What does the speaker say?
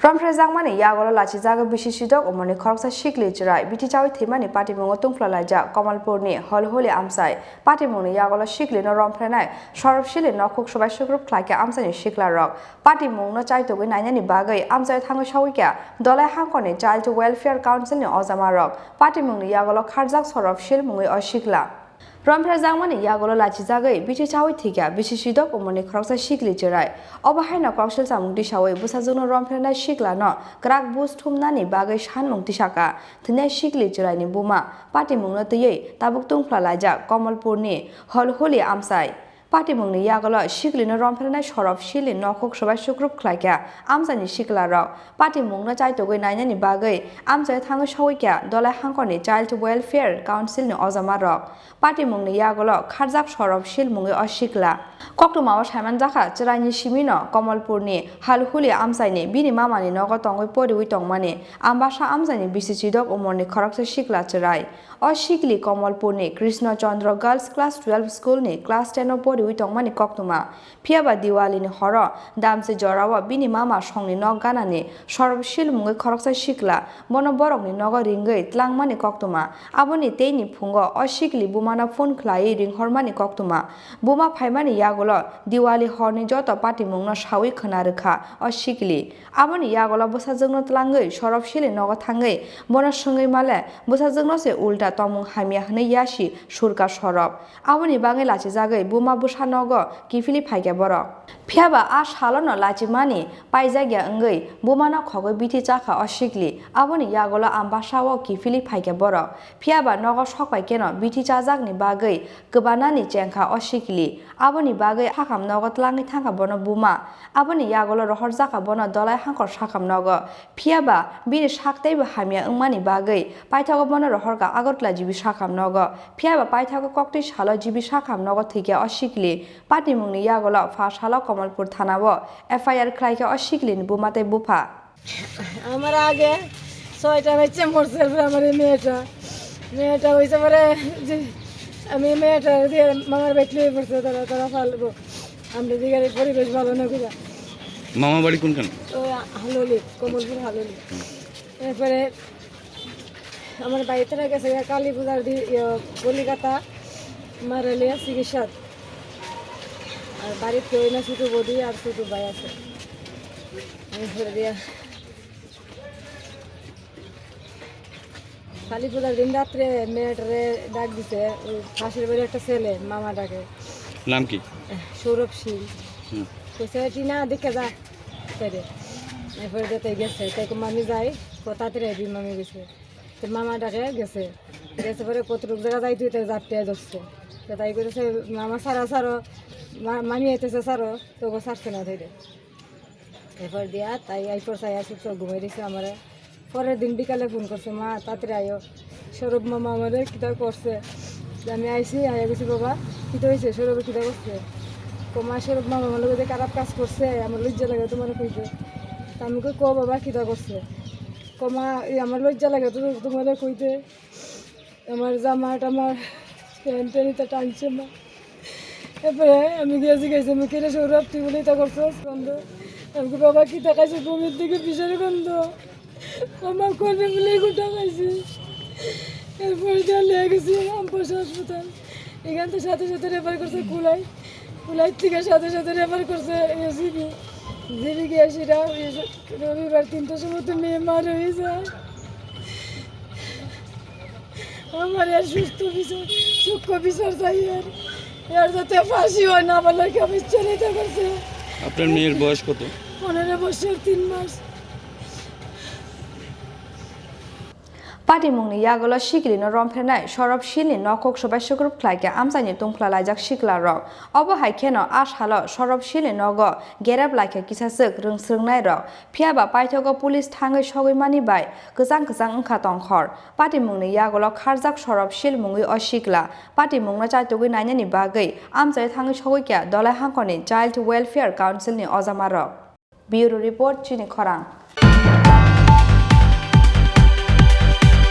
Ramprezangmani yagolo lachijaga bishisidok omoni khoroksa shikli chirai biti chawi thimani party mongo tungplalaija Kamalpurni holholi amsai party mongni yagolo shikli no romprenai sorobshili nokhuk sobai sugrup khlaike amsani shikla rok party mongno chaitogoi nainani bagai amsai thango shawika dolai hangkoni child welfare council ni ozama rok party mongni yagolo kharjak sorobshil mongoi oshikla Ramprezangmani yagolo lachijagai biti chawi thika bishisidok omoni khoroksa shikli chirai obahaina kaushal samungti shawai busajungno romprenai shikla no krak bus thumnani bagai sanmung tisaka thne shikli chirai ni buma party mongno tiyei tabuk tungplalaija Kamalpurni holholi amsai party mongni yagolo shikli no romprenai sorop shili nokhok sobai sugrup khlaika amsani shikla rok party mongno chaitogoi nainani bagai amsai thango shawika dolai hangkoni child welfare council ni ozama rok party mongni yagolo kharjak sorop shil mongoi oshikla koktuma saiman jaka chiraini simino Kamalpurni halhuli amsaini bini mamani nogo tongoi poriwi tongmani ambasa amsani bisichidok umorni khoroksa shikla chirai oshikli Kamalpurni Krishna Chandra Girls Class 12 School ni class 10 poriwi tongmani koktuma phiaba Diwali ni horo damse jorawa bini mama songni nog ganani sorop shil mongoi khoroksa shikla bono borokni nogo ringai tlangmani koktuma aboni teini phungo oshikli bumana phone khlai ringhormani koktuma buma phaimani yagolo Diwali horni joto party mongno sawi khana rekha oshikli aboni yagolo busajungno tlangai sorop shili nogo thangai bono sungai male busajungno se ulta tomung hamia hne yashi surka sorop aboni bangai lachi jagai buma busa nogo kifili phaike borok phiaba a salono lachimani paijagya angai bumana khogoi biti chakha oshikli aboni yagolo ambasawo kifili phaike borok phiaba nogo sokpai keno biti chajakni bagai gobanani chengkha oshikli aboni bagai hakam nogo tlangi thangka bono buma aboni yagolo rohor jaka bono dolai hangkor sakam nogo phiaba bini sakteibo hamia angmani bagai paithago bono rohorka agortla jibi sakam nogo phiaba paithago kokti salo jibi sakam nogo thike oshikli party mongni yagolo fa salo Kamalpur থানাবো FIR ক্রাইকে অস্বীকলিন বুমাতে বুফা আমার আগে 6টা বাচ্চা মরছে আমার মেয়েটা হইছে পরে আমি মেয়েটা দিয়ে মামার বাড়িতে পড়ছে তারা ফালবো আমরা দিকে পরিবেশ ভালো না কিনা মামা বাড়ি কোনখান হালুলি কমলপুর হালুলি এরপরে আমার বাড়িতে গেছে কালী পূজার কলিকাতা মারালিয়া চিকিৎসা আর বাড়ির কেউ না ছোটো বৌদি আর ছোটো ভাই আছে ঘুরে দিয়া কালী পূজার দিন রাত্রে মেয়েটারে ডাক দিছে ওই ফাঁসির বাড়ির একটা ছেলে মামাটাকে নাম কি সৌরভ সিং কইছে টিনা দেখে যা তাই এরপরে যেতে গেছে তাই মামি যাই তাড়াতাড়ি আইবি মামি গেছে তো মামাটাকে গেছে পরে কতটুক জায়গা যাই তুই তাই যাত্রে ধরছে তো তাই করেছে মামা সারো মামি আইতেছে সারো তোকে সারছে না ধরে এরপর দিয়া তাই আইপর চাই আসি তো ঘুমাই দিছে আমার পরের দিন বিকালে ফোন করছে মা তাড়াতাড়ি আয়ো সৌরভ মামা আমাদের কিতা করছে আমি আইসি আইয়া গেছি বাবা কিতা হয়েছে সৌরভে কিতা করছে মা সৌরভ মামা আমার লোক খারাপ কাজ করছে আমার লজ্জা লাগে তোমার কইতে তা আমি কই বাবা কিতা করছে মা আমার লজ্জা লাগে তোমার কইতে আমার জামাটা আমার প্যান্টটা টানছে মা এরপরে আমি গেছি আমি কেটে সৌরভ তুই বলে তা করছো গন্ধ আমি বাবা কি তাকাইছে বমির দিকে পিছনে গন্ধ আমার করবে বলে গোটা খাইছি এরপরে যা লেগে গেছি আমপাশা হাসপাতাল এখান থেকে সাথে সাথে রেফার করছে কুলাই থেকে সাথে সাথে রেফার করছে জিবি গিয়েছিরা রবিবার 3টার সময় তো মেয়ে মার হয়ে যায় আমার আর সুস্থ বিচার সূক্ষ্ম বিচার চাই আর যাতে ফাঁসি হয় না বলে কেউ ইচ্ছা করছে আপনার মেয়ের বয়স কত 15 বছর 3 মাস party mongni yagolo shikli no romprenai sorop shili nokhok sobai sugrup khlaike amsani tungplalaijak shikla rok obo haikeno ashalo sorop shili nogo gerab laike kisasuk rungsrungnai rok phiaba paithogo police thangai sogoi mani bai gejang wngkha tongkhor party mongni yagolo kharjak sorop shil mongoi oshikla party mongno chaitogoi nainani bagai amsai thangai sogoi kya dolai hangkoni child welfare council ni ozama rok bureau report chini khorang